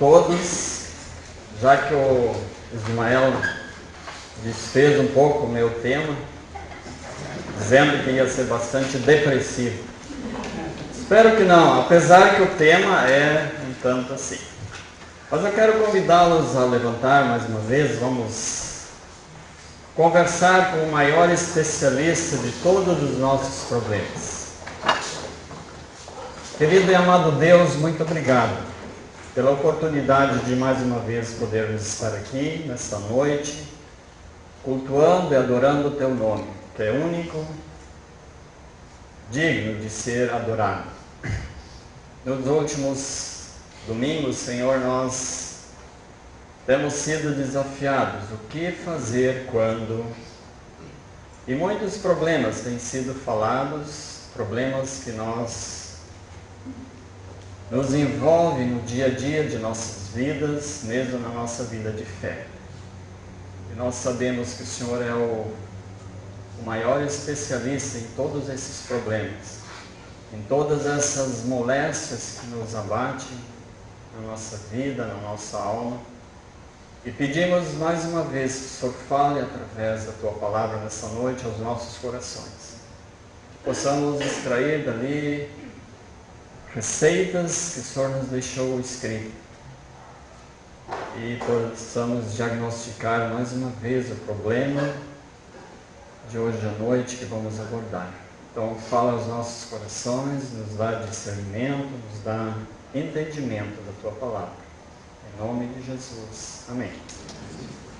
todos. Já que o Ismael desfez um pouco o meu tema, dizendo que ia ser bastante depressivo. Espero que não, apesar que o tema é um tanto assim. Mas eu quero convidá-los a levantar mais uma vez. Vamos conversar com o maior especialista de todos os nossos problemas. Querido e amado Deus, muito obrigado pela oportunidade de mais uma vez podermos estar aqui nesta noite, cultuando e adorando o Teu nome, que é único, digno de ser adorado. Nos últimos domingos, Senhor, nós temos sido desafiados o que fazer quando, e muitos problemas têm sido falados, problemas que nos envolvem no dia a dia de nossas vidas, mesmo na nossa vida de fé. E nós sabemos que o Senhor é o maior especialista em todos esses problemas, em todas essas moléstias que nos abatem na nossa vida, na nossa alma. E pedimos mais uma vez que o Senhor fale através da Tua palavra nessa noite aos nossos corações. Possamos extrair dali receitas que o Senhor nos deixou escrito. E possamos diagnosticar mais uma vez o problema de hoje à noite que vamos abordar. Então fala aos nossos corações, nos dá discernimento, nos dá entendimento da Tua palavra. Em nome de Jesus. Amém.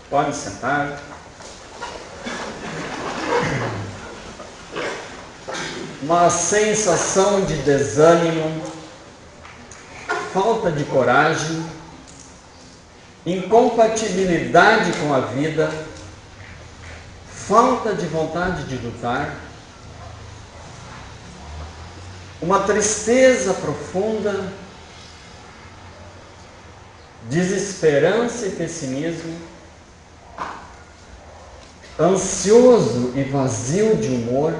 Pode sentar. Uma sensação de desânimo, falta de coragem, incompatibilidade com a vida, falta de vontade de lutar, uma tristeza profunda, desesperança e pessimismo, ansioso e vazio de humor,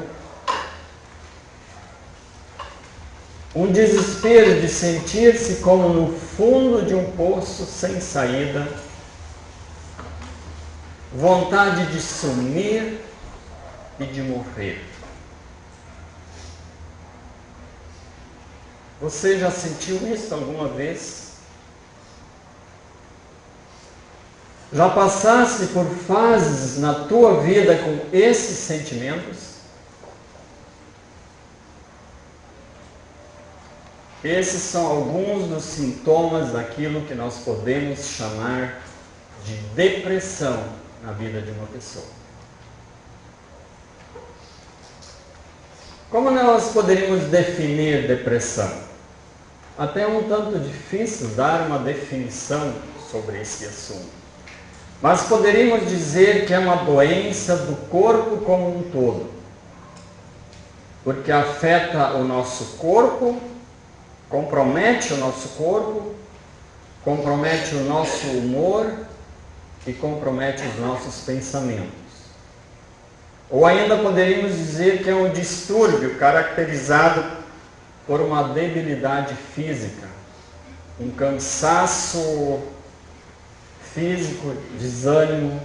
um desespero de sentir-se como no fundo de um poço sem saída, vontade de sumir e de morrer. Você já sentiu isso alguma vez? Já passaste por fases na tua vida com esses sentimentos? Esses são alguns dos sintomas daquilo que nós podemos chamar de depressão na vida de uma pessoa. Como nós poderíamos definir depressão? Até é um tanto difícil dar uma definição sobre esse assunto. Mas poderíamos dizer que é uma doença do corpo como um todo. Porque afeta o nosso corpo, compromete o nosso corpo, compromete o nosso humor e compromete os nossos pensamentos. Ou ainda poderíamos dizer que é um distúrbio caracterizado por uma debilidade física, um cansaço físico, desânimo,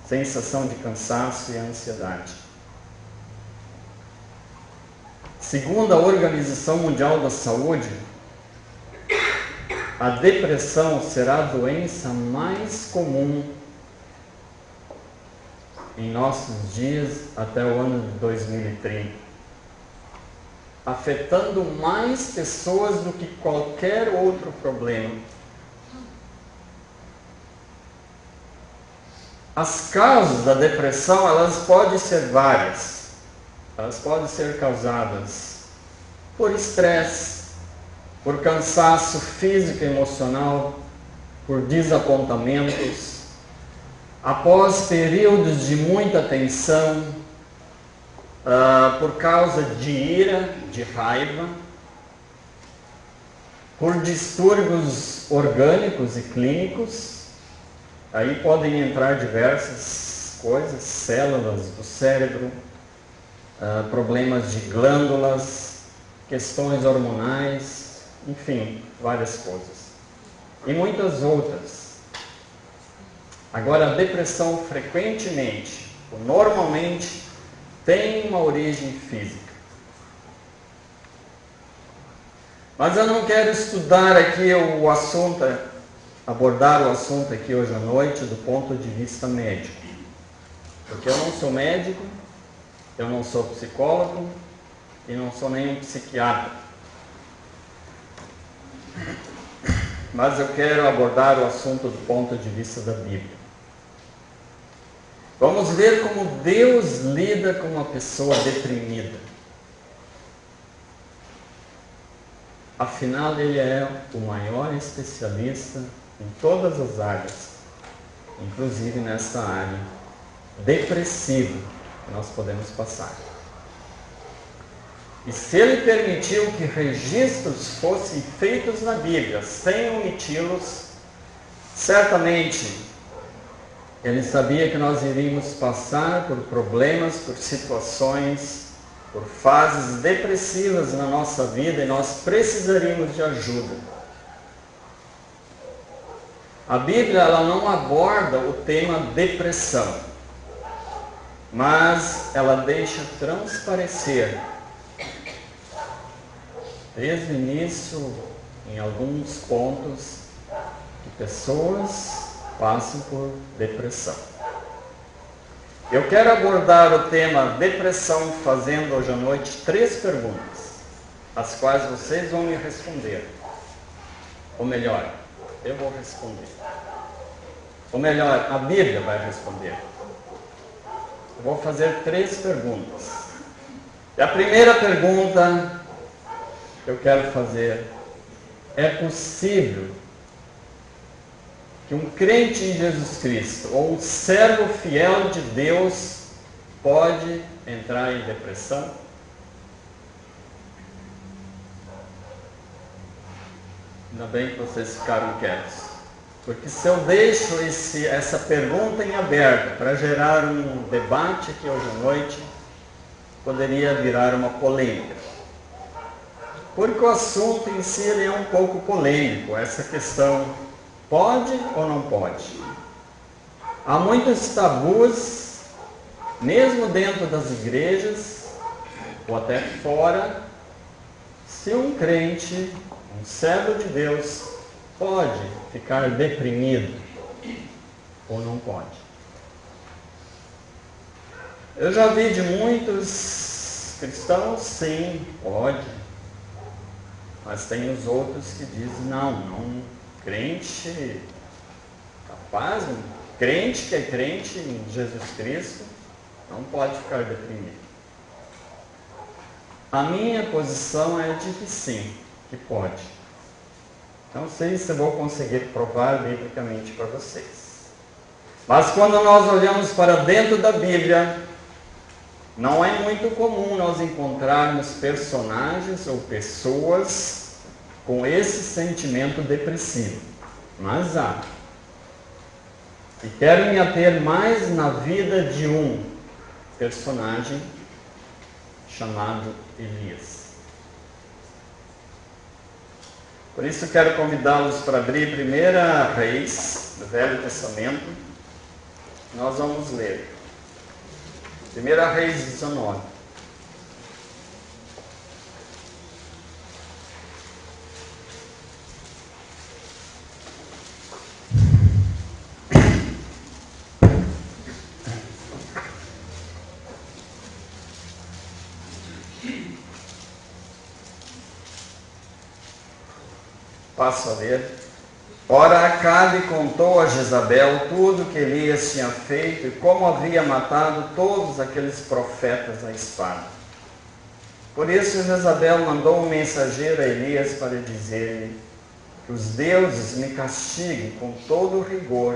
sensação de cansaço e ansiedade. Segundo a Organização Mundial da Saúde, a depressão será a doença mais comum em nossos dias até o ano de 2030, afetando mais pessoas do que qualquer outro problema. As causas da depressão, elas podem ser várias. Elas podem ser causadas por estresse, por cansaço físico e emocional, por desapontamentos, após períodos de muita tensão, por causa de ira, de raiva, por distúrbios orgânicos e clínicos. Aí podem entrar diversas coisas, células do cérebro, problemas de glândulas, questões hormonais, enfim, várias coisas. E muitas outras. Agora, a depressão frequentemente, ou normalmente, tem uma origem física. Mas eu não quero estudar aqui o assunto, abordar o assunto aqui hoje à noite do ponto de vista médico. Porque eu não sou médico, eu não sou psicólogo e não sou nenhum psiquiatra. Mas eu quero abordar o assunto do ponto de vista da Bíblia. Vamos ver como Deus lida com uma pessoa deprimida. Afinal, Ele é o maior especialista em todas as áreas, inclusive nessa área depressiva que nós podemos passar. E se Ele permitiu que registros fossem feitos na Bíblia, sem omiti-los, certamente Ele sabia que nós iríamos passar por problemas, por situações, por fases depressivas na nossa vida e nós precisaríamos de ajuda. A Bíblia ela não aborda o tema depressão, mas ela deixa transparecer, desde o início, em alguns pontos, que pessoas passam por depressão. Eu quero abordar o tema depressão fazendo hoje à noite 3 perguntas, as quais vocês vão me responder. Ou melhor, eu vou responder. Ou melhor, a Bíblia vai responder. Eu vou fazer 3 perguntas. E a primeira pergunta que eu quero fazer: é possível que um crente em Jesus Cristo, ou um servo fiel de Deus, pode entrar em depressão? Ainda bem que vocês ficaram quietos. Porque se eu deixo essa pergunta em aberto para gerar um debate aqui hoje à noite, poderia virar uma polêmica. Porque o assunto em si ele é um pouco polêmico, essa questão. Pode ou não pode? Há muitos tabus, mesmo dentro das igrejas, ou até fora, se um crente, um servo de Deus, pode ficar deprimido ou não pode. Eu já vi de muitos cristãos, sim, pode. Mas tem os outros que dizem, não. Crente capaz, um crente que é crente em Jesus Cristo, não pode ficar deprimido. A minha posição é de que sim, que pode. Não sei se eu vou conseguir provar biblicamente para vocês. Mas quando nós olhamos para dentro da Bíblia, não é muito comum nós encontrarmos personagens ou pessoas com esse sentimento depressivo, mas há. E quero me ater mais na vida de um personagem chamado Elias. Por isso quero convidá-los para abrir 1 Reis, do Velho Testamento. Nós vamos ler 1 Reis 19. Passo a ler. Ora, Acabe contou a Jezabel tudo o que Elias tinha feito e como havia matado todos aqueles profetas à espada. Por isso Jezabel mandou um mensageiro a Elias para dizer-lhe que os deuses me castiguem com todo o rigor,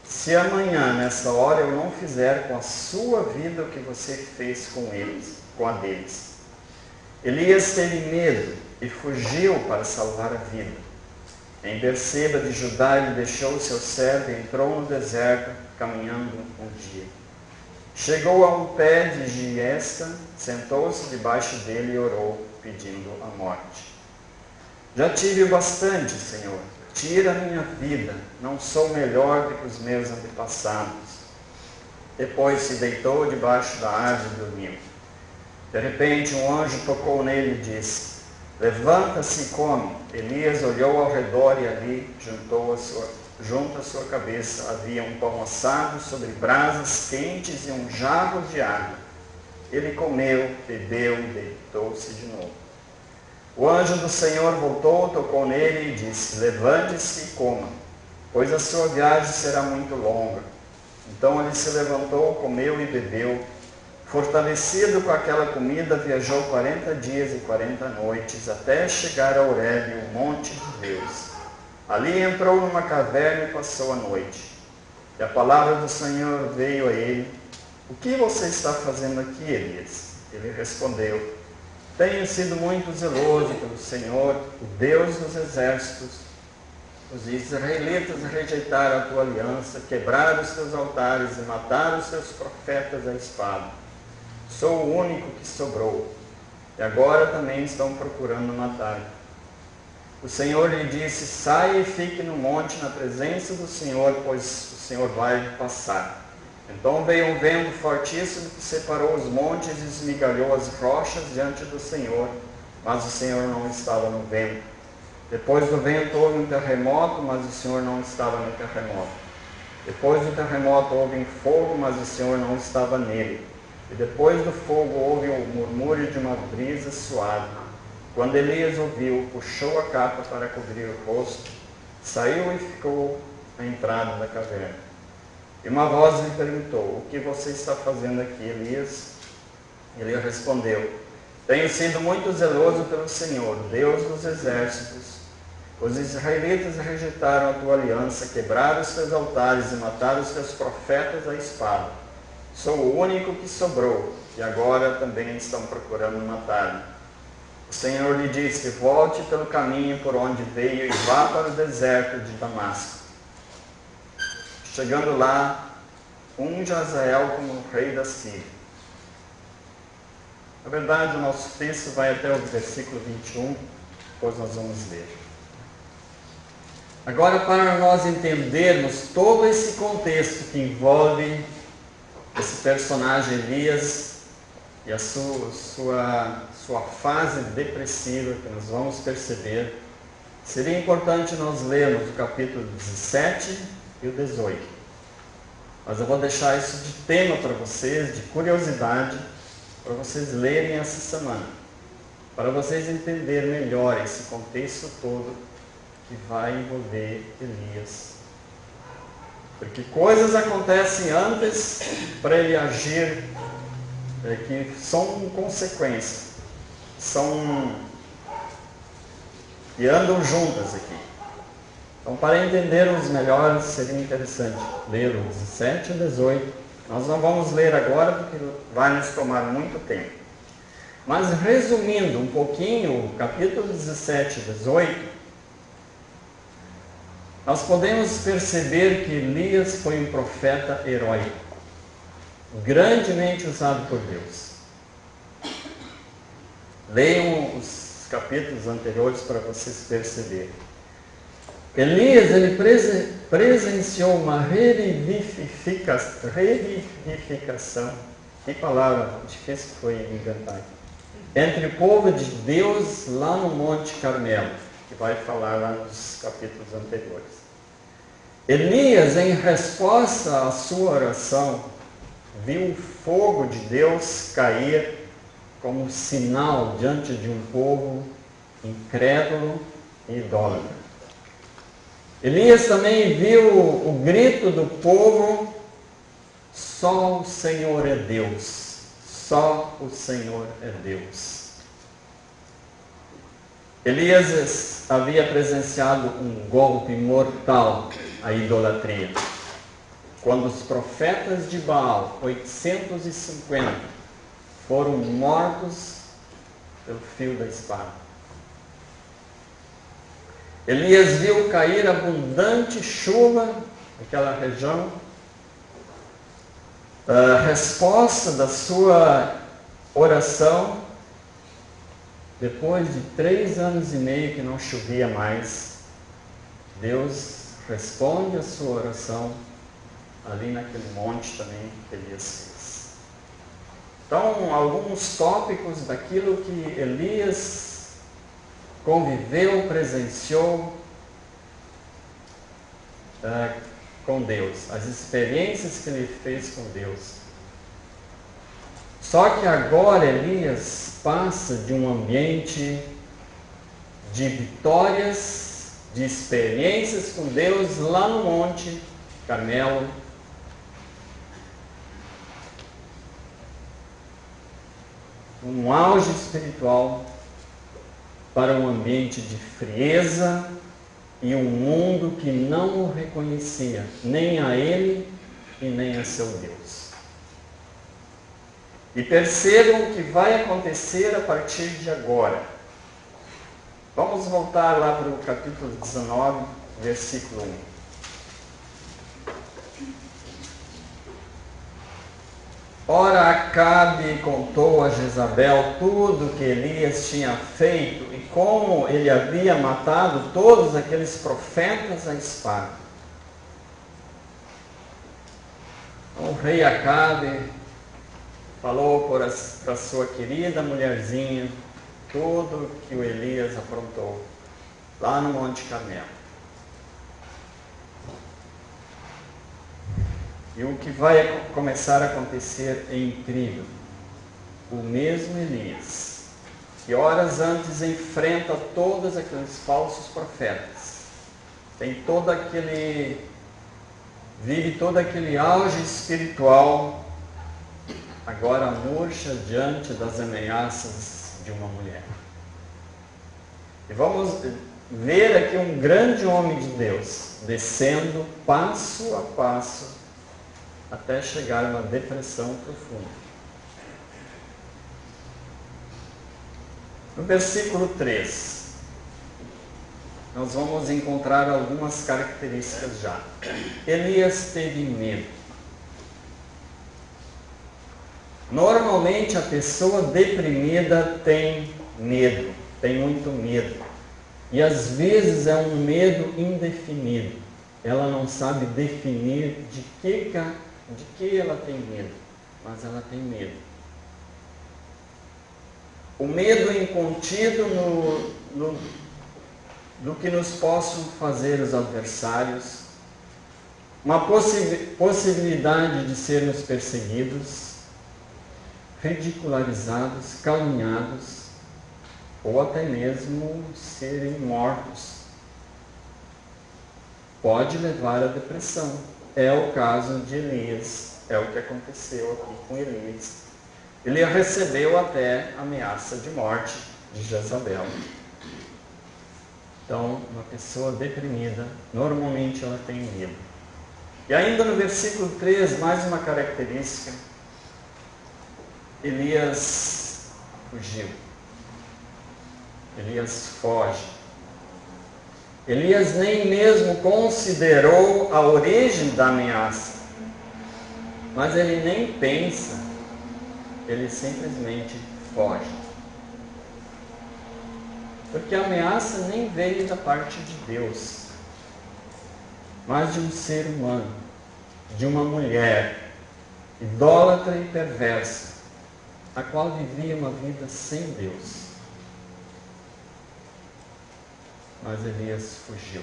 se amanhã, nessa hora, eu não fizer com a sua vida o que você fez com eles, com a deles. Elias teve medo e fugiu para salvar a vida. Em Berseba de Judá, ele deixou o seu servo e entrou no deserto, caminhando um dia. Chegou a um pé de giesta, sentou-se debaixo dele e orou, pedindo a morte. Já tive bastante, Senhor. Tira a minha vida. Não sou melhor do que os meus antepassados. Depois se deitou debaixo da árvore e dormiu. De repente um anjo tocou nele e disse: levanta-se e come. Elias olhou ao redor e ali, junto à sua cabeça, havia um pão assado sobre brasas quentes e um jarro de água. Ele comeu, bebeu e deitou-se de novo. O anjo do Senhor voltou, tocou nele e disse: levante-se e coma, pois a sua viagem será muito longa. Então ele se levantou, comeu e bebeu. Fortalecido com aquela comida, viajou 40 dias e 40 noites, até chegar a Horebe, o monte de Deus. Ali entrou numa caverna e passou a noite. E a palavra do Senhor veio a ele: o que você está fazendo aqui, Elias? Ele respondeu: tenho sido muito zeloso pelo Senhor, o Deus dos exércitos. Os israelitas rejeitaram a tua aliança, quebraram os teus altares e mataram os teus profetas à espada. Sou o único que sobrou, e agora também estão procurando matar-me. O Senhor lhe disse: saia e fique no monte na presença do Senhor, pois o Senhor vai passar. Então veio um vento fortíssimo que separou os montes e esmigalhou as rochas diante do Senhor, mas o Senhor não estava no vento. Depois do vento houve um terremoto, mas o Senhor não estava no terremoto. Depois do terremoto houve um fogo, mas o Senhor não estava nele. E depois do fogo houve o murmúrio de uma brisa suave. Quando Elias ouviu, puxou a capa para cobrir o rosto, saiu e ficou à entrada da caverna. E uma voz lhe perguntou: o que você está fazendo aqui, Elias? Ele respondeu: tenho sido muito zeloso pelo Senhor, Deus dos exércitos. Os israelitas rejeitaram a tua aliança, quebraram os teus altares e mataram os teus profetas à espada. Sou o único que sobrou, e agora também estão procurando matar-me. O Senhor lhe disse: volte pelo caminho por onde veio e vá para o deserto de Damasco. Chegando lá, unge Hazael como rei da Síria. Na verdade, o nosso texto vai até o versículo 21, depois nós vamos ler. Agora, para nós entendermos todo esse contexto que envolve esse personagem Elias e a sua fase depressiva, que nós vamos perceber, seria importante nós lermos o capítulo 17 e o 18. Mas eu vou deixar isso de tema para vocês, de curiosidade, para vocês lerem essa semana, para vocês entenderem melhor esse contexto todo que vai envolver Elias. Porque coisas acontecem antes para ele agir, que são consequências, que andam juntas aqui. Então, para entendermos melhor, seria interessante ler o 17 e o 18. Nós não vamos ler agora porque vai nos tomar muito tempo. Mas resumindo um pouquinho o capítulo 17 e 18, nós podemos perceber que Elias foi um profeta heróico, grandemente usado por Deus. Leiam os capítulos anteriores para vocês perceberem. Elias, ele presenciou uma revivificação, que palavra difícil que foi inventar aqui, entre o povo de Deus lá no Monte Carmelo, que vai falar lá nos capítulos anteriores. Elias, em resposta à sua oração, viu o fogo de Deus cair como sinal diante de um povo incrédulo e idólatra. Elias também viu o grito do povo: só o Senhor é Deus, só o Senhor é Deus. Elias havia presenciado um golpe mortal à idolatria, quando os profetas de Baal, 850, foram mortos pelo fio da espada. Elias viu cair abundante chuva naquela região. A resposta da sua oração depois de 3 anos e meio que não chovia mais, Deus responde a sua oração ali naquele monte também que Elias fez. Então, alguns tópicos daquilo que Elias conviveu, presenciou com Deus, as experiências que ele fez com Deus. Só que agora Elias passa de um ambiente de vitórias, de experiências com Deus lá no Monte Carmelo, um auge espiritual, para um ambiente de frieza e um mundo que não o reconhecia, nem a ele e nem a seu Deus. E percebam o que vai acontecer a partir de agora. Vamos voltar lá para o capítulo 19, versículo 1. Ora, Acabe contou a Jezabel tudo que Elias tinha feito e como ele havia matado todos aqueles profetas à espada. O rei Acabe falou para sua querida mulherzinha tudo que o Elias aprontou lá no Monte Carmelo. E o que vai começar a acontecer é incrível. O mesmo Elias, que horas antes enfrenta todos aqueles falsos profetas, vive todo aquele auge espiritual, agora murcha diante das ameaças de uma mulher. E vamos ver aqui um grande homem de Deus, descendo passo a passo, até chegar a uma depressão profunda. No versículo 3, nós vamos encontrar algumas características já. Elias teve medo. Normalmente a pessoa deprimida tem medo, tem muito medo. E às vezes é um medo indefinido. Ela não sabe definir de que ela tem medo, mas ela tem medo. O medo incontido do que nos possam fazer os adversários, uma possibilidade de sermos perseguidos, ridicularizados, caluniados, ou até mesmo serem mortos. Pode levar à depressão. É o caso de Elias, é o que aconteceu aqui com Elias. Ele recebeu até ameaça de morte de Jezabel. Então, uma pessoa deprimida, normalmente ela tem medo. E ainda no versículo 3, mais uma característica. Elias fugiu. Elias foge. Elias nem mesmo considerou a origem da ameaça, mas ele nem pensa, ele simplesmente foge. Porque a ameaça nem veio da parte de Deus, mas de um ser humano, de uma mulher idólatra e perversa, a qual vivia uma vida sem Deus. Mas Elias fugiu.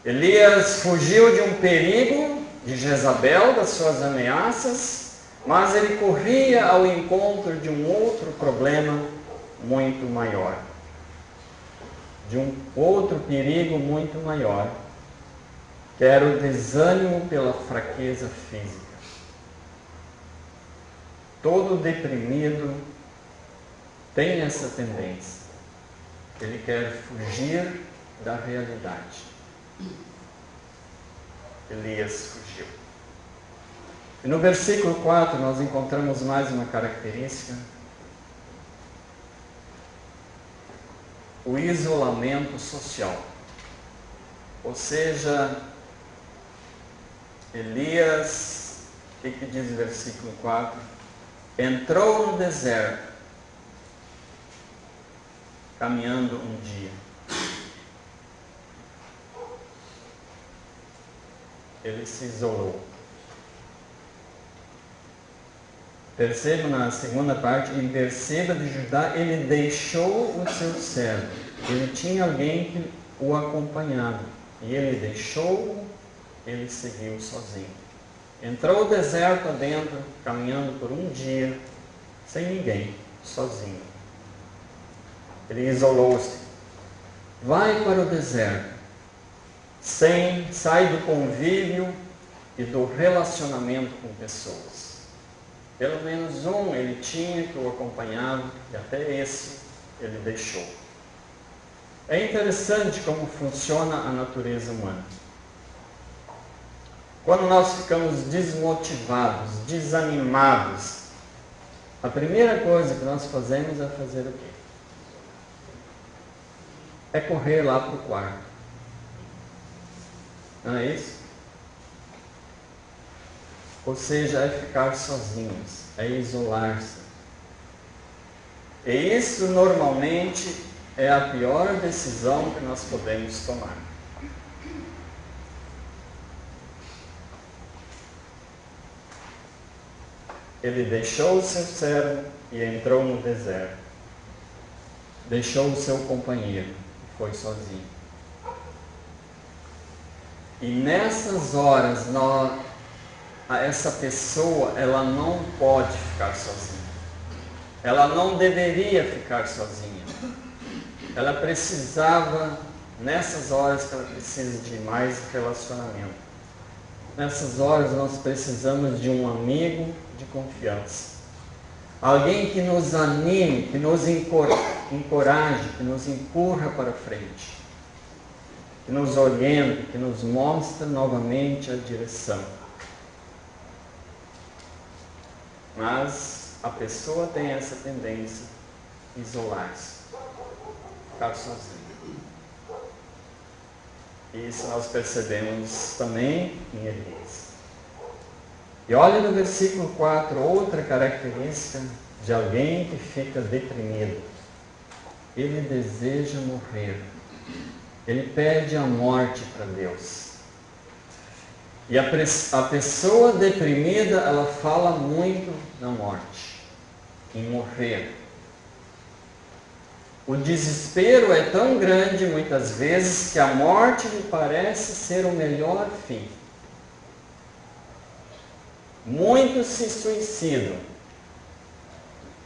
Elias fugiu de um perigo de Jezabel, das suas ameaças, mas ele corria ao encontro de um outro problema muito maior. De um outro perigo muito maior, que era o desânimo pela fraqueza física. Todo deprimido tem essa tendência. Ele quer fugir da realidade. Elias fugiu. E no versículo 4 nós encontramos mais uma característica. O isolamento social. Ou seja, Elias, o que diz o versículo 4? Entrou no deserto caminhando um dia. Ele se isolou. Perceba na segunda parte, em Berseba de Judá, ele deixou o seu servo. Ele tinha alguém que o acompanhava. E ele deixou, ele seguiu sozinho. Entrou o deserto adentro, caminhando por um dia, sem ninguém, sozinho. Ele isolou-se. Vai para o deserto. Sai do convívio e do relacionamento com pessoas. Pelo menos um ele tinha que o acompanhava, e até esse ele deixou. É interessante como funciona a natureza humana. Quando nós ficamos desmotivados, desanimados, a primeira coisa que nós fazemos é fazer o quê? É correr lá para o quarto. Não é isso? Ou seja, é ficar sozinhos, é isolar-se. E isso normalmente é a pior decisão que nós podemos tomar. Ele deixou o seu servo e entrou no deserto. Deixou o seu companheiro e foi sozinho. E nessas horas, essa pessoa, ela não pode ficar sozinha. Ela não deveria ficar sozinha. Ela precisava, nessas horas que ela precisa de mais relacionamento. Nessas horas nós precisamos de um amigo de confiança. Alguém que nos anime, que nos encoraje, que nos empurra para frente. Que nos oriente, que nos mostra novamente a direção. Mas a pessoa tem essa tendência a isolar-se, ficar sozinha. E isso nós percebemos também em Elias. E olha no versículo 4, outra característica de alguém que fica deprimido. Ele deseja morrer. Ele pede a morte para Deus. E a pessoa deprimida, ela fala muito na morte, em morrer. O desespero é tão grande, muitas vezes, que a morte lhe parece ser o melhor fim. Muitos se suicidam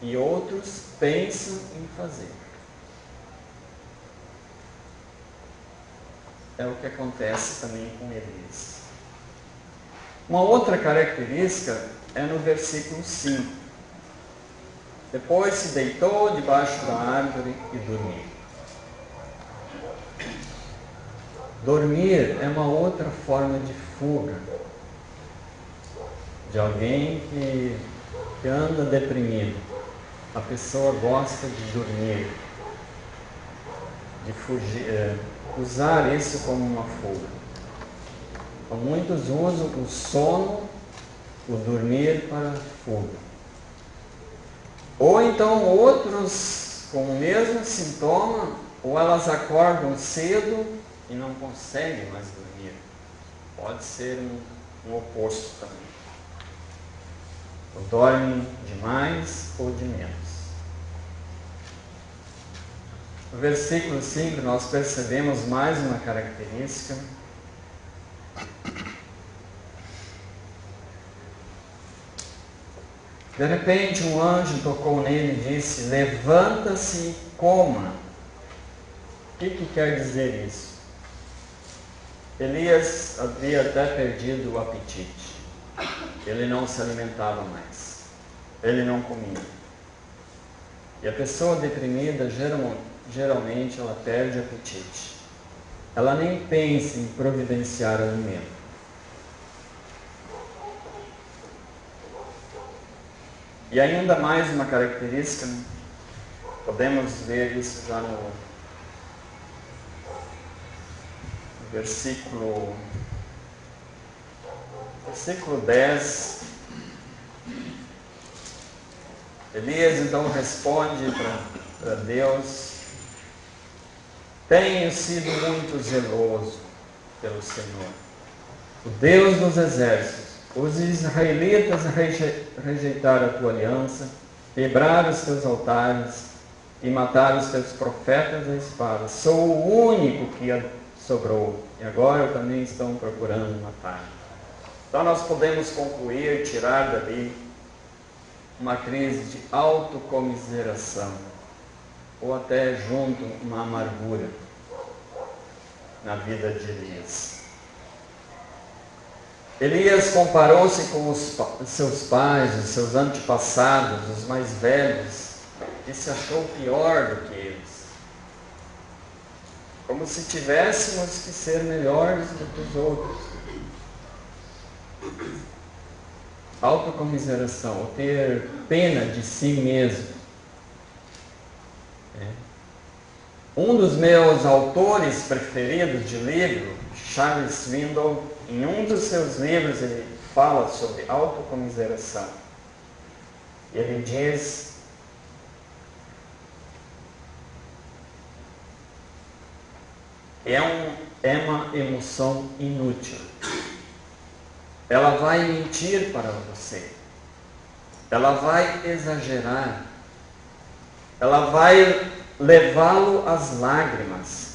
e outros pensam em fazer. É o que acontece também com Elias. Uma outra característica é no versículo 5. Depois se deitou debaixo da árvore e dormiu. Dormir é uma outra forma de fuga. De alguém que anda deprimido. A pessoa gosta de dormir. De fugir, usar isso como uma fuga. Então, muitos usam o sono, o dormir para fuga. Ou então outros com o mesmo sintoma, ou elas acordam cedo e não conseguem mais dormir. Pode ser um oposto também. Ou dormem demais ou de menos. No versículo 5 nós percebemos mais uma característica. De repente um anjo tocou nele e disse: levanta-se e coma. O que quer dizer isso? Elias havia até perdido o apetite. Ele não se alimentava mais. Ele não comia. E a pessoa deprimida, geralmente, ela perde o apetite. Ela nem pensa em providenciar alimento. E ainda mais uma característica, podemos ver isso já no versículo 10. Elias então responde para Deus tenho sido muito zeloso pelo Senhor, o Deus dos exércitos. Os israelitas rejeitaram a tua aliança, quebraram os teus altares e mataram os teus profetas à espada. Sou o único que sobrou, e agora também estão procurando matar. Então nós podemos concluir, tirar dali uma crise de autocomiseração, ou até junto uma amargura na vida de Elias. Elias comparou-se com os seus pais, os seus antepassados, os mais velhos, e se achou pior do que eles. Como se tivéssemos que ser melhores do que os outros. Autocomiseração, ou ter pena de si mesmo. Um dos meus autores preferidos de livro, Charles Swindoll, em um dos seus livros ele fala sobre autocomiseração. E ele diz: é uma emoção inútil. Ela vai mentir para você. Ela vai exagerar. Ela vai levá-lo às lágrimas.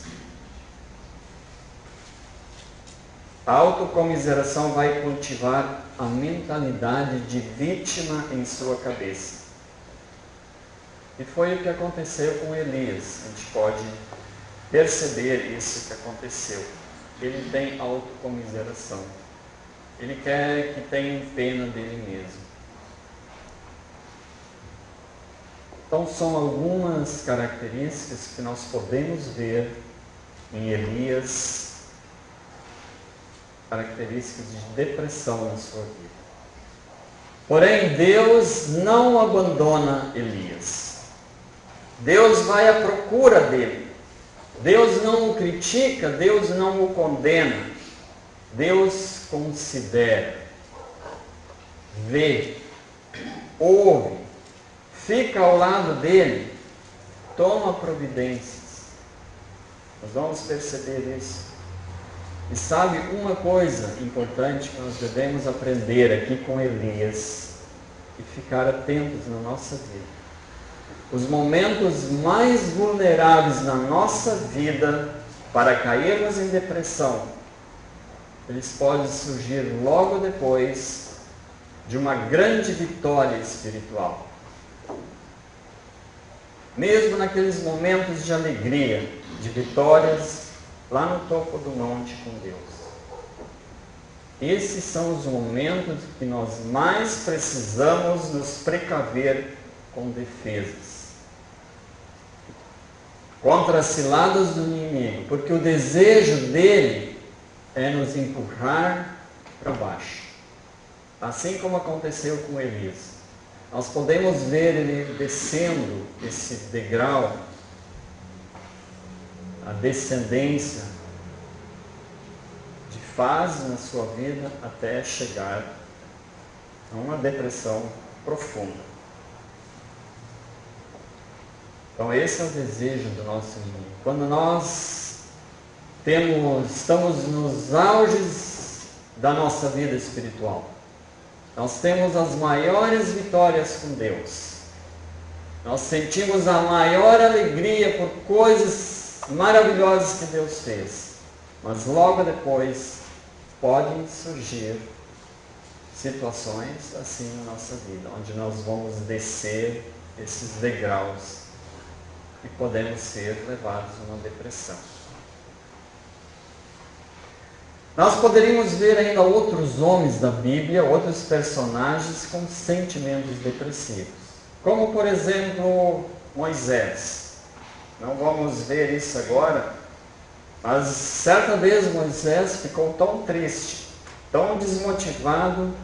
A autocomiseração vai cultivar a mentalidade de vítima em sua cabeça. E foi o que aconteceu com Elias. A gente pode perceber isso que aconteceu. Ele tem autocomiseração. Ele quer que tenham pena dele mesmo. Então são algumas características que nós podemos ver em Elias, características de depressão na sua vida. Porém, Deus não abandona Elias. Deus vai à procura dele. Deus não o critica, Deus não o condena. Deus considera, vê, ouve, fica ao lado dele, toma providências. Nós vamos perceber isso. E sabe uma coisa importante que nós devemos aprender aqui com Elias e ficar atentos na nossa vida. Os momentos mais vulneráveis na nossa vida para cairmos em depressão, eles podem surgir logo depois de uma grande vitória espiritual. Mesmo naqueles momentos de alegria, de vitórias, lá no topo do monte com Deus. Esses são os momentos que nós mais precisamos nos precaver com defesas contra as ciladas do inimigo, porque o desejo dele é nos empurrar para baixo. Assim como aconteceu com Elias. Nós podemos ver ele descendo esse degrau, a descendência de fase na sua vida até chegar a uma depressão profunda. Então esse é o desejo do nosso inimigo. Quando nós estamos nos auges da nossa vida espiritual, nós temos as maiores vitórias com Deus. Nós sentimos a maior alegria por coisas maravilhosas que Deus fez. Mas logo depois podem surgir situações assim na nossa vida, onde nós vamos descer esses degraus e podemos ser levados a uma depressão. Nós poderíamos ver ainda outros homens da Bíblia, outros personagens com sentimentos depressivos. Como, por exemplo, Moisés. Não vamos ver isso agora, mas certa vez Moisés ficou tão triste, tão desmotivado,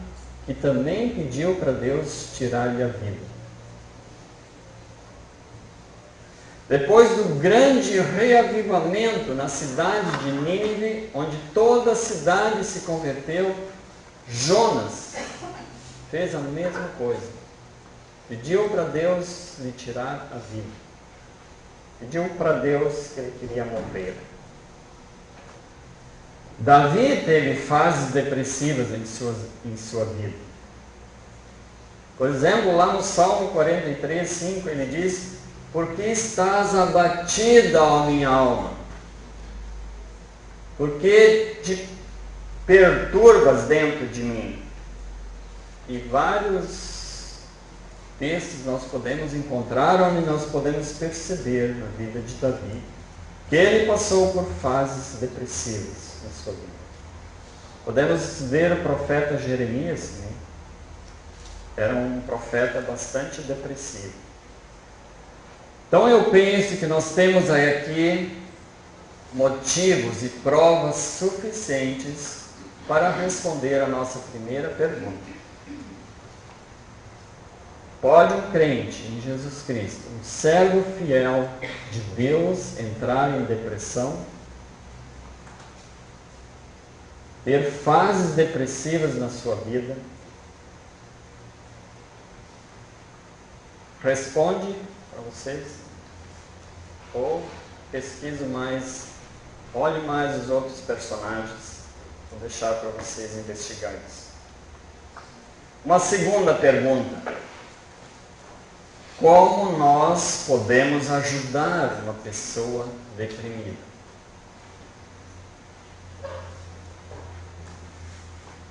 que também pediu para Deus tirar-lhe a vida. Depois do grande reavivamento na cidade de Nínive, onde toda a cidade se converteu, Jonas fez a mesma coisa. Pediu para Deus lhe tirar a vida. Pediu para Deus que ele queria morrer. Davi teve fases depressivas em sua vida. Por exemplo, lá no Salmo 43, 5, ele diz: "Por que estás abatida, ó minha alma? Por que te perturbas dentro de mim?" E vários textos nós podemos encontrar onde nós podemos perceber na vida de Davi que ele passou por fases depressivas na sua vida. Podemos ver o profeta Jeremias, né? Era um profeta bastante depressivo. Então eu penso que nós temos aí aqui motivos e provas suficientes para responder a nossa primeira pergunta. Pode um crente em Jesus Cristo, um servo fiel de Deus, entrar em depressão? Ter fases depressivas na sua vida? Responde para vocês? Ou pesquise mais, olhe mais os outros personagens? Vou deixar para vocês investigarem isso. Uma segunda pergunta: como nós podemos ajudar uma pessoa deprimida?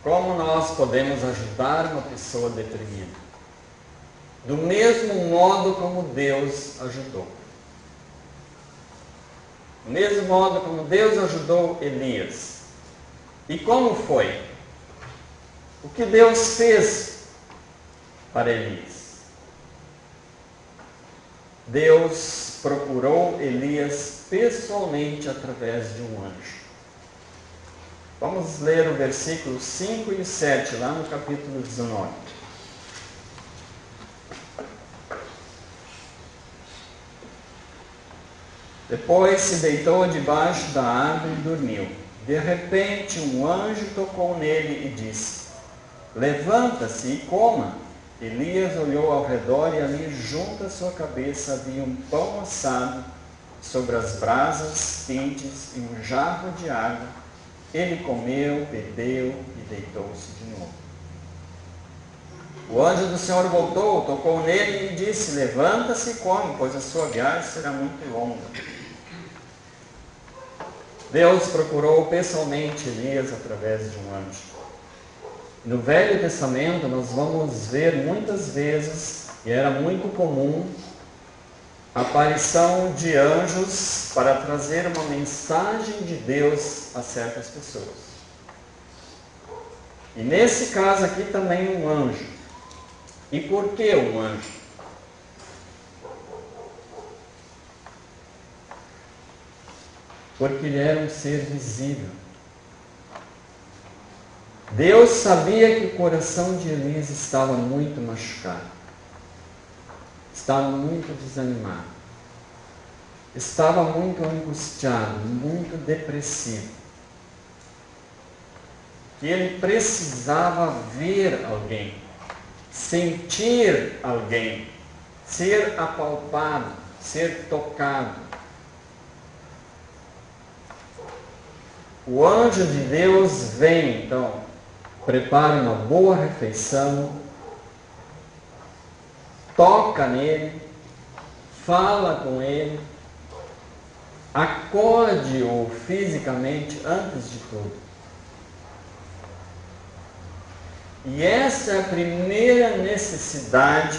Como nós podemos ajudar uma pessoa deprimida? Do mesmo modo como Deus ajudou. Do mesmo modo como Deus ajudou Elias. E como foi? O que Deus fez para Elias? Deus procurou Elias pessoalmente através de um anjo. Vamos ler o versículo 5 e 7, lá no capítulo 19. Depois se deitou debaixo da árvore e dormiu. De repente um anjo tocou nele e disse: "Levanta-se e coma." Elias olhou ao redor e ali junto à sua cabeça havia um pão assado sobre as brasas quentes e um jarro de água. Ele comeu, bebeu e deitou-se de novo. O anjo do Senhor voltou, tocou nele e disse: "Levanta-se e come, pois a sua viagem será muito longa." Deus procurou pessoalmente Elias através de um anjo. No Velho Testamento nós vamos ver muitas vezes, e era muito comum, a aparição de anjos para trazer uma mensagem de Deus a certas pessoas. E nesse caso aqui também um anjo. E por que um anjo? Porque ele era um ser visível. Deus sabia que o coração de Elias estava muito machucado, estava muito desanimado, estava muito angustiado, muito depressivo, que ele precisava ver alguém, sentir alguém, ser apalpado, ser tocado. O anjo de Deus vem então, prepara uma boa refeição, toca nele, fala com ele, acode-o fisicamente antes de tudo. E essa é a primeira necessidade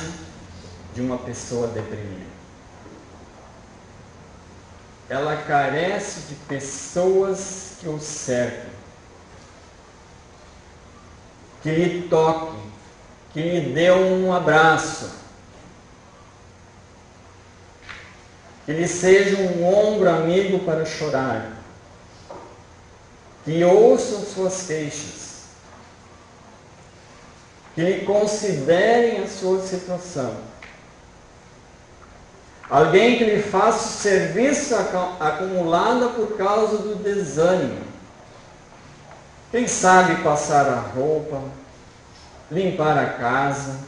de uma pessoa deprimida. Ela carece de pessoas que o cercam, que lhe toquem, que lhe dê um abraço, que lhe seja um ombro amigo para chorar, que ouçam suas queixas, que lhe considerem a sua situação. Alguém que lhe faça o serviço acumulado por causa do desânimo. Quem sabe passar a roupa, limpar a casa,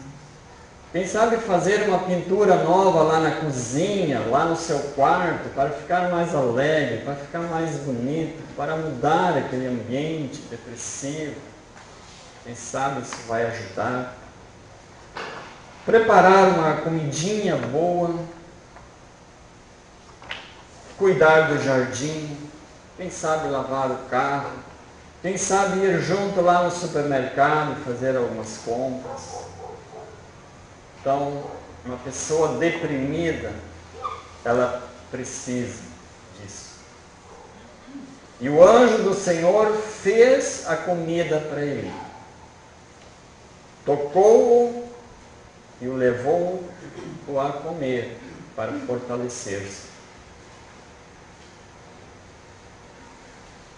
Quem sabe fazer uma pintura nova lá na cozinha, lá no seu quarto, para ficar mais alegre, para ficar mais bonito, para mudar aquele ambiente depressivo. Quem sabe isso vai ajudar. Preparar uma comidinha boa, cuidar do jardim, quem sabe lavar o carro, quem sabe ir junto lá no supermercado e fazer algumas compras. Então, uma pessoa deprimida, ela precisa disso. E o anjo do Senhor fez a comida para ele. Tocou-o e o levou-o a comer para fortalecer-se.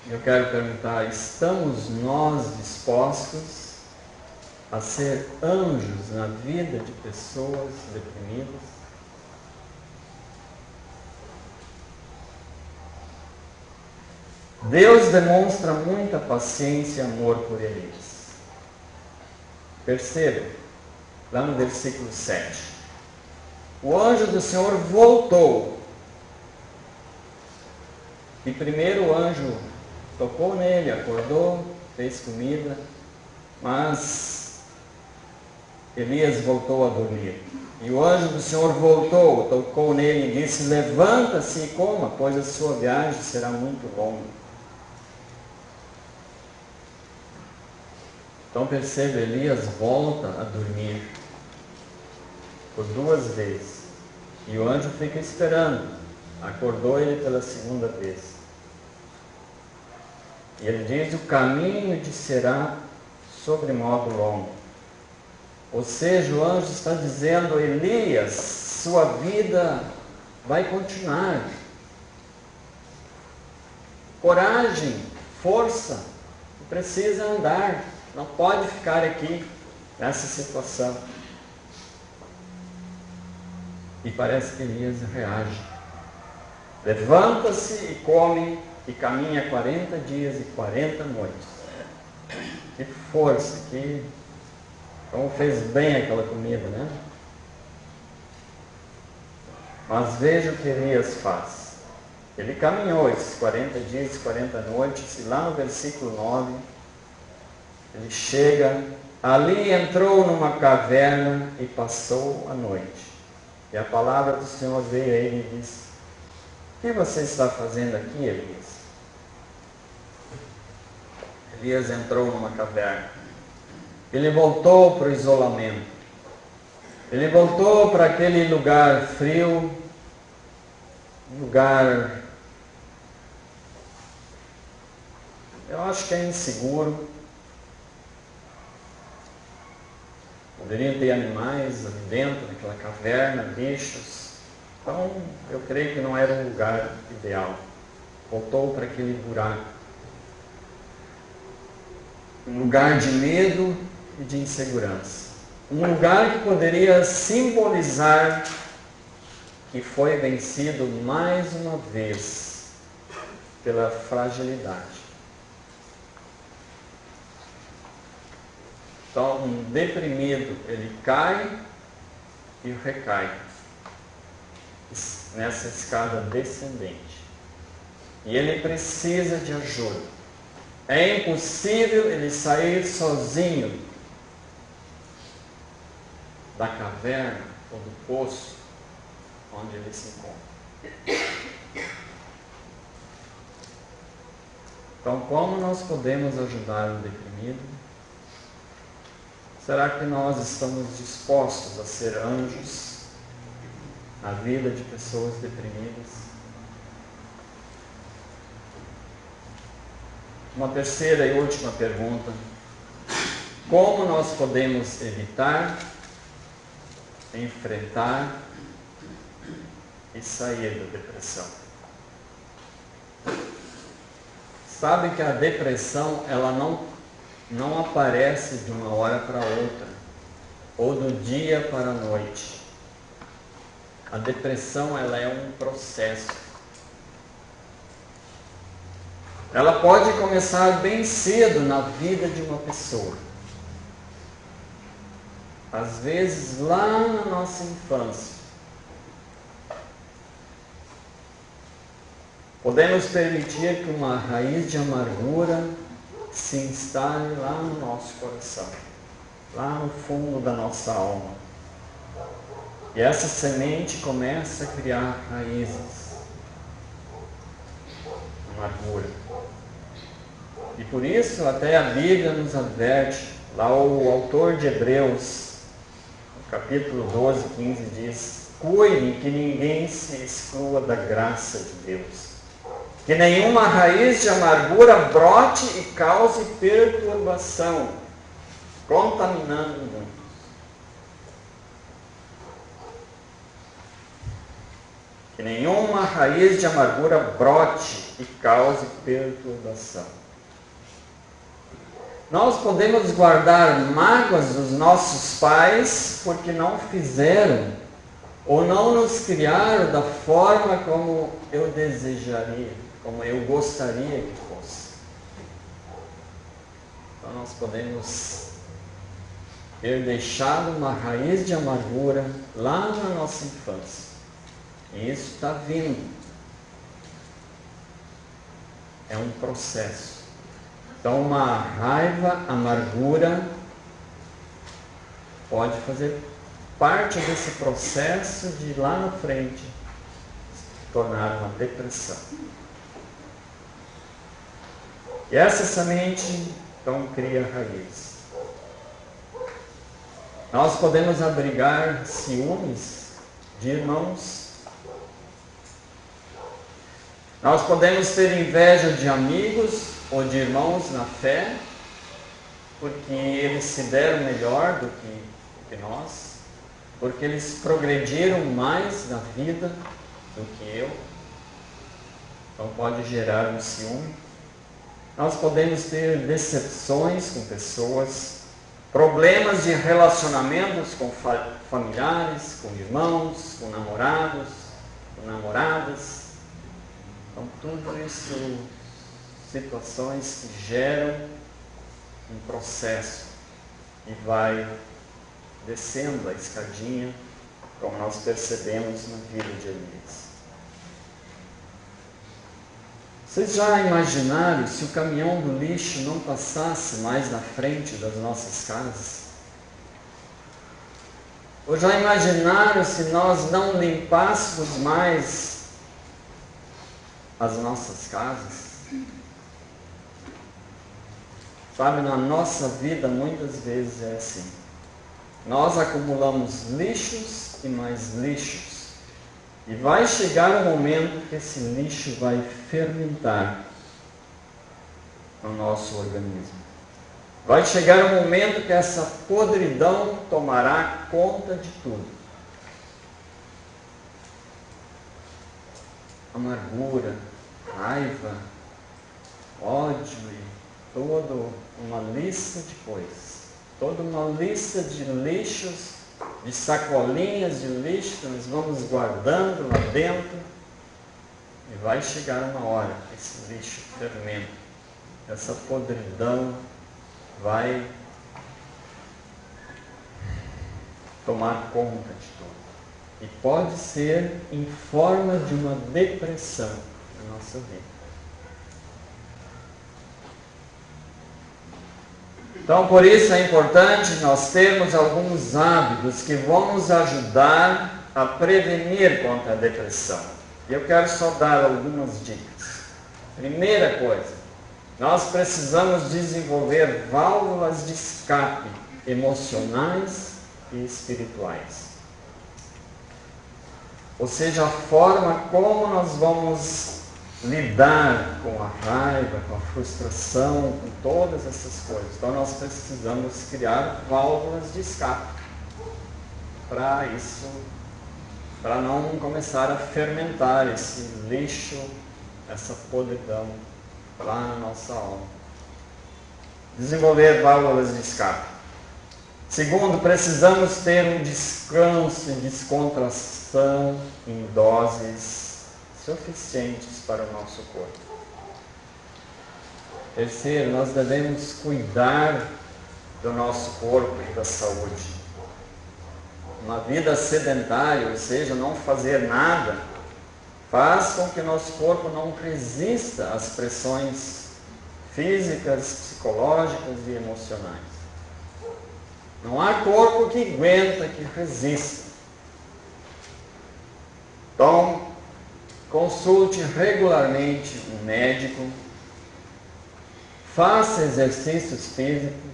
Eu quero perguntar, estamos nós dispostos a ser anjos na vida de pessoas deprimidas? Deus demonstra muita paciência e amor por Elias. Perceba, lá no versículo 7. O anjo do Senhor voltou. E primeiro o anjo tocou nele, acordou, fez comida, mas Elias voltou a dormir. E o anjo do Senhor voltou, tocou nele e disse: levanta-se e coma, pois a sua viagem será muito longa. Então perceba, Elias volta a dormir por 2 vezes. E o anjo fica esperando. Acordou ele pela 2ª vez. E ele diz: o caminho te será sobremodo longo. Ou seja, o anjo está dizendo: Elias, sua vida vai continuar. Coragem, força, precisa andar, não pode ficar aqui nessa situação. E parece que Elias reage. Levanta-se e come e caminha 40 dias e 40 noites. Que força, como fez bem aquela comida, né? Mas veja o que Elias faz. Ele caminhou esses 40 dias e 40 noites, e lá no versículo 9, ele chega, ali entrou numa caverna e passou a noite. E a palavra do Senhor veio a ele e disse: o que você está fazendo aqui, Elias? Elias entrou numa caverna. Ele voltou para o isolamento. Ele voltou para aquele lugar frio, lugar, eu acho que é inseguro. Poderiam ter animais ali dentro daquela caverna, bichos. Então, eu creio que não era um lugar ideal. Voltou para aquele buraco. Um lugar de medo e de insegurança. Um lugar que poderia simbolizar que foi vencido mais uma vez pela fragilidade. Então, um deprimido, ele cai e recai nessa escada descendente. E ele precisa de ajuda. É impossível ele sair sozinho da caverna ou do poço onde ele se encontra. Então, como nós podemos ajudar o deprimido? Será que nós estamos dispostos a ser anjos na vida de pessoas deprimidas? Uma terceira e última pergunta: como nós podemos evitar, enfrentar e sair da depressão? Sabe que a depressão, ela não aparece de uma hora para outra, ou do dia para a noite. A depressão, ela é um processo. Ela pode começar bem cedo na vida de uma pessoa. às vezes lá na nossa infância. Podemos permitir que uma raiz de amargura se instale lá no nosso coração, lá no fundo da nossa alma. E essa semente começa a criar raízes, amargura. E por isso até a Bíblia nos adverte, lá o autor de Hebreus, no capítulo 12, 15, diz: cuidem que ninguém se exclua da graça de Deus. Que nenhuma raiz de amargura brote e cause perturbação, contaminando muitos. Que nenhuma raiz de amargura brote e cause perturbação. Nós podemos guardar mágoas dos nossos pais porque não fizeram ou não nos criaram da forma como eu desejaria, como eu gostaria que fosse. Então nós podemos ter deixado uma raiz de amargura lá na nossa infância. E isso está vindo. É um processo. Então uma raiva, amargura pode fazer parte desse processo de lá na frente se tornar uma depressão. E essa semente então cria raiz. Nós podemos abrigar ciúmes de irmãos. Nós podemos ter inveja de amigos ou de irmãos na fé, porque eles se deram melhor do que nós, porque eles progrediram mais na vida do que eu. Então pode gerar um ciúme. Nós podemos ter decepções com pessoas, problemas de relacionamentos com familiares, com irmãos, com namorados, com namoradas. Então tudo isso, situações que geram um processo e vai descendo a escadinha, como nós percebemos na vida de Elias. Vocês já imaginaram se o caminhão do lixo não passasse mais na frente das nossas casas? Ou já imaginaram se nós não limpássemos mais as nossas casas? Sabe, na nossa vida muitas vezes é assim. Nós acumulamos lixos e mais lixos. E vai chegar um momento que esse lixo vai fermentar no nosso organismo. Vai chegar um momento que essa podridão tomará conta de tudo. Amargura, raiva, ódio e toda uma lista de coisas. Toda uma lista de lixos, de sacolinhas de lixo que nós vamos guardando lá dentro. E vai chegar uma hora que esse lixo fermenta. Essa podridão vai tomar conta de tudo. E pode ser em forma de uma depressão na nossa vida. Então, por isso é importante nós termos alguns hábitos que vão nos ajudar a prevenir contra a depressão. E eu quero só dar algumas dicas. Primeira coisa, nós precisamos desenvolver válvulas de escape emocionais e espirituais. Ou seja, a forma como nós vamos lidar com a raiva, com a frustração, com todas essas coisas. Então nós precisamos criar válvulas de escape para isso, para não começar a fermentar esse lixo, essa podridão lá na nossa alma. Desenvolver válvulas de escape. Segundo, precisamos ter um descanso e descontração em doses suficientes para o nosso corpo. Terceiro, nós devemos cuidar do nosso corpo e da saúde. uma vida sedentária, ou seja, não fazer nada, faz com que nosso corpo não resista às pressões físicas, psicológicas e emocionais. Não há corpo que aguenta, que resista. Então, consulte regularmente um médico, faça exercícios físicos,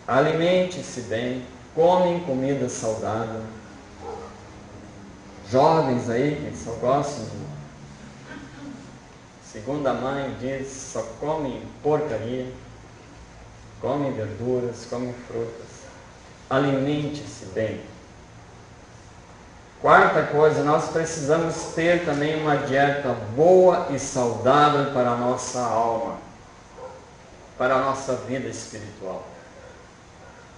alimente-se bem, come comida saudável. Jovens aí que só gostam de segunda mãe diz, só comem porcaria, comem verduras, comem frutas. Alimente-se bem. Quarta coisa, nós precisamos ter também uma dieta boa e saudável para a nossa alma, para a nossa vida espiritual.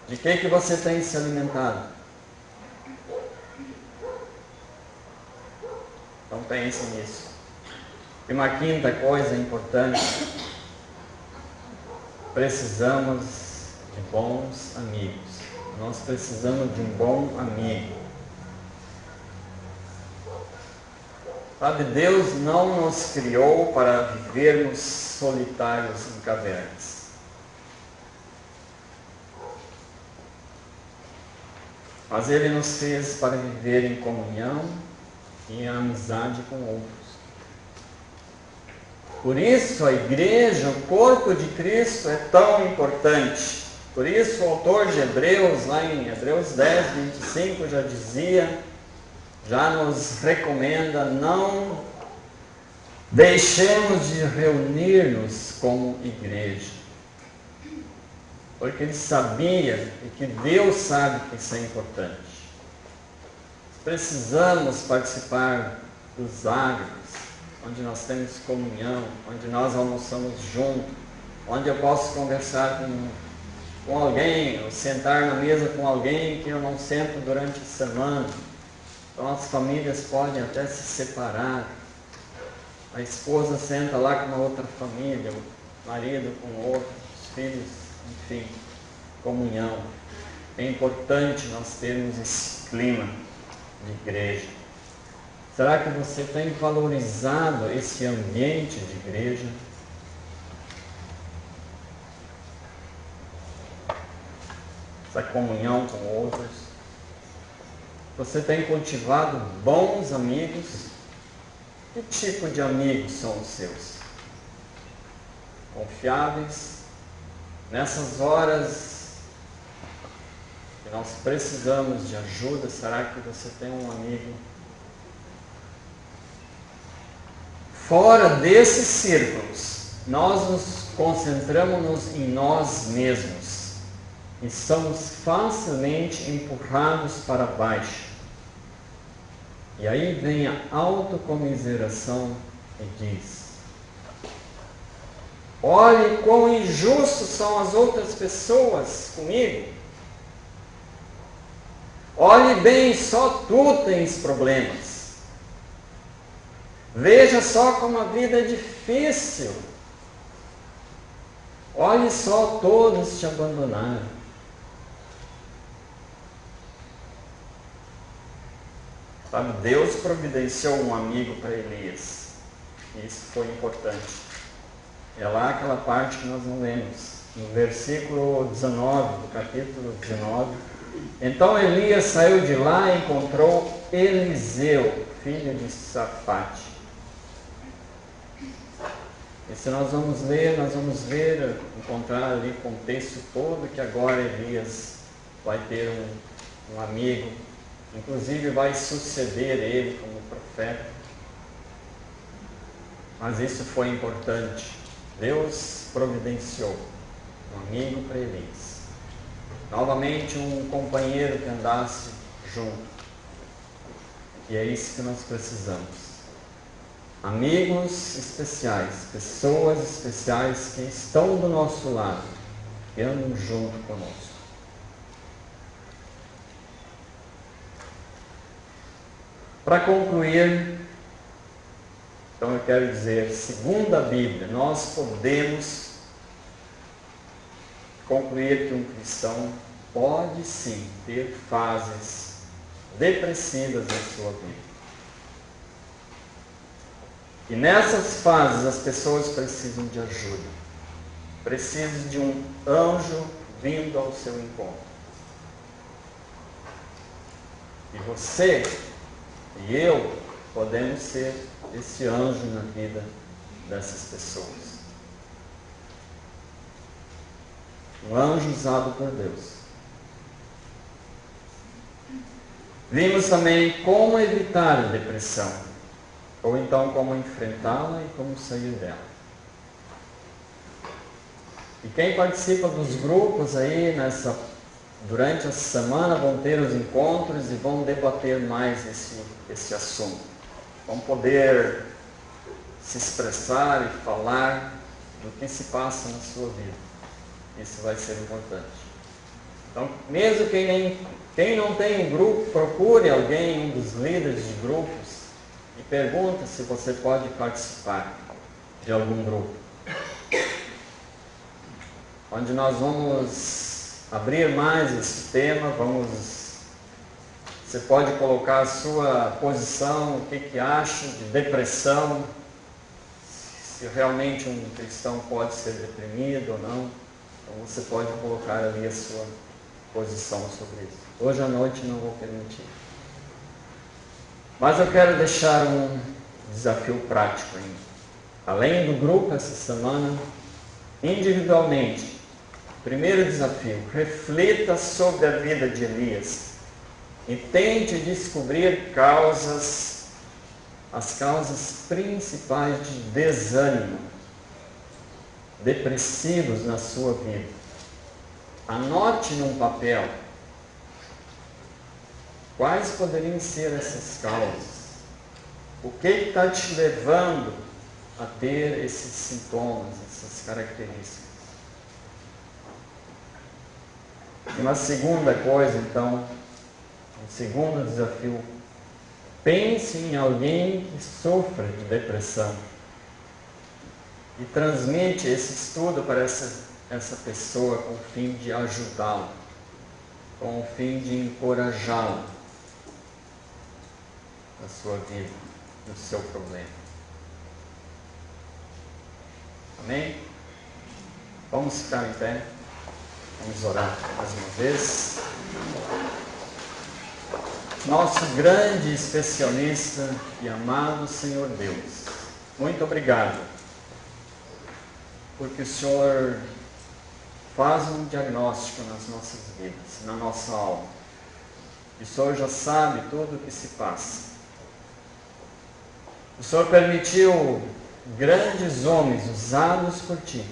De que você tem se alimentado? Então pense nisso. E uma quinta coisa importante, precisamos de bons amigos. Nós precisamos de um bom amigo. Sabe, Deus não nos criou para vivermos solitários em cavernas. Mas Ele nos fez para viver em comunhão e em amizade com outros. Por isso a igreja, o corpo de Cristo, é tão importante. Por isso o autor de Hebreus, lá em Hebreus 10, 25, já dizia, já nos recomenda, não deixemos de reunir-nos como igreja. Porque ele sabia, e que Deus sabe que isso é importante. Precisamos participar dos hábitos, onde nós temos comunhão, onde nós almoçamos juntos, onde eu posso conversar com alguém, ou sentar na mesa com alguém que eu não sento durante a semana. Então as famílias podem até se separar. A esposa senta lá com uma outra família, o marido com outro, os filhos, enfim, comunhão. É importante nós termos esse clima de igreja. Será que você tem valorizado esse ambiente de igreja? Essa comunhão com outros? Você tem cultivado bons amigos? Que tipo de amigos são os seus? Confiáveis? Nessas horas que nós precisamos de ajuda, será que você tem um amigo? Fora desses círculos, nós nos concentramos em nós mesmos e somos facilmente empurrados para baixo. E aí vem a autocomiseração e diz: olhe quão injustos são as outras pessoas comigo. Olhe bem, só tu tens problemas. Veja só como a vida é difícil. Olhe só, todos te abandonaram. Sabe, Deus providenciou um amigo para Elias. Isso foi importante. É lá aquela parte que nós não lemos. No versículo 19, do capítulo 19. Então Elias saiu de lá e encontrou Eliseu, filho de Safate. E se nós vamos ler, encontrar ali o contexto todo, que agora Elias vai ter um amigo, inclusive vai suceder ele como profeta. Mas isso foi importante. Deus providenciou um amigo para Elias. Novamente um companheiro que andasse junto. E é isso que nós precisamos. Amigos especiais, pessoas especiais que estão do nosso lado, que andam junto conosco. Para concluir, então eu quero dizer, segundo a Bíblia, nós podemos concluir que um cristão pode sim ter fases depressivas em sua vida. E nessas fases as pessoas precisam de ajuda. Precisam de um anjo vindo ao seu encontro. E você e eu podemos ser esse anjo na vida dessas pessoas. Um anjo usado por Deus. Vimos também como evitar a depressão, ou então como enfrentá-la e como sair dela. E quem participa dos grupos aí durante a semana vão ter os encontros e vão debater mais esse assunto. Vão poder se expressar e falar do que se passa na sua vida. Isso vai ser importante. Então, mesmo quem não tem um grupo, procure alguém, um dos líderes de grupos, e pergunta se você pode participar de algum grupo. Onde nós vamos abrir mais esse tema, você pode colocar a sua posição, o que acha de depressão, se realmente um cristão pode ser deprimido ou não. Então você pode colocar ali a sua posição sobre isso. Hoje à noite não vou permitir. Mas eu quero deixar um desafio prático ainda. Além do grupo essa semana, individualmente, primeiro desafio, reflita sobre a vida de Elias e tente descobrir as causas principais de desânimo, depressivos na sua vida. Anote num papel quais poderiam ser essas causas. O que está te levando a ter esses sintomas, essas características? E uma segunda coisa, então, um segundo desafio, pense em alguém que sofra de depressão e transmite esse estudo para essa pessoa com o fim de ajudá-la, com o fim de encorajá-la na sua vida, no seu problema. Amém? Vamos ficar em pé, vamos orar mais uma vez. Nosso grande especialista e amado Senhor Deus, muito obrigado, porque o Senhor faz um diagnóstico nas nossas vidas, na nossa alma. E o Senhor já sabe tudo o que se passa. O Senhor permitiu grandes homens usados por Ti,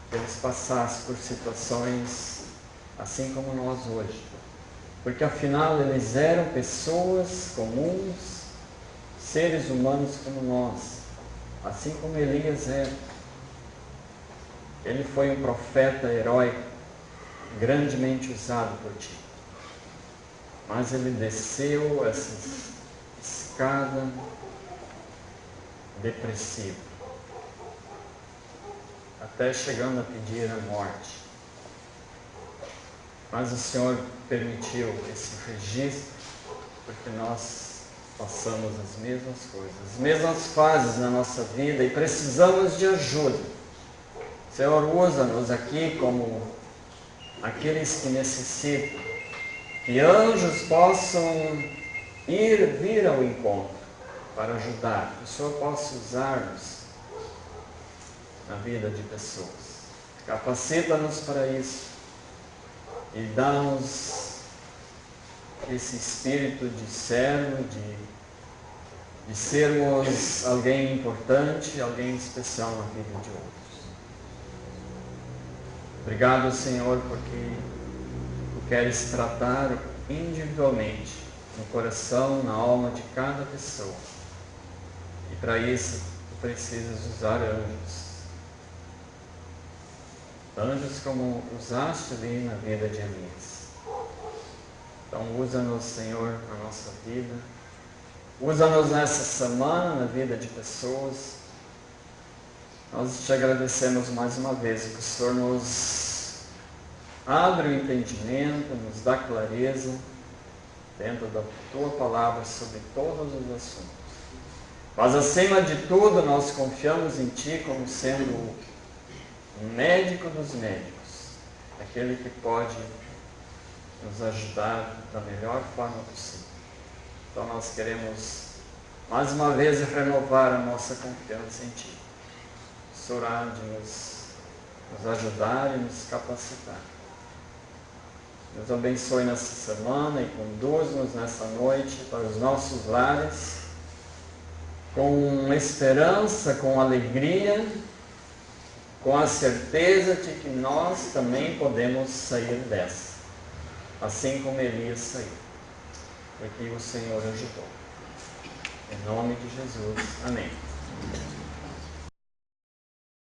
que eles passassem por situações assim como nós hoje. Porque afinal eles eram pessoas comuns, seres humanos como nós, assim como Elias era. Ele foi um profeta heróico, grandemente usado por Ti. Mas ele desceu essa escada depressiva, até chegando a pedir a morte. Mas o Senhor permitiu esse registro, porque nós passamos as mesmas coisas, as mesmas fases na nossa vida e precisamos de ajuda. Senhor, usa-nos aqui como aqueles que necessitam, que anjos possam vir ao encontro para ajudar, que o Senhor possa usar-nos na vida de pessoas. Capacita-nos para isso e dá-nos esse espírito de servo, de sermos alguém importante, alguém especial na vida de outros. Obrigado, Senhor, porque Tu queres tratar individualmente no coração, na alma de cada pessoa. E para isso, Tu precisas usar anjos. Anjos como usaste ali na vida de Elias. Então usa-nos, Senhor, na nossa vida. Usa-nos nessa semana na vida de pessoas. Nós te agradecemos mais uma vez que o Senhor nos Abre o entendimento, nos dá clareza dentro da Tua palavra sobre todos os assuntos. Mas acima de tudo, nós confiamos em Ti como sendo o médico dos médicos, aquele que pode nos ajudar da melhor forma possível. Então nós queremos mais uma vez renovar a nossa confiança em Ti. Orar de nos ajudar e nos capacitar. Deus abençoe nessa semana e conduz-nos nessa noite para os nossos lares com esperança, com alegria, com a certeza de que nós também podemos sair dessa, assim como Elias saiu, porque o Senhor ajudou. Em nome de Jesus, amém.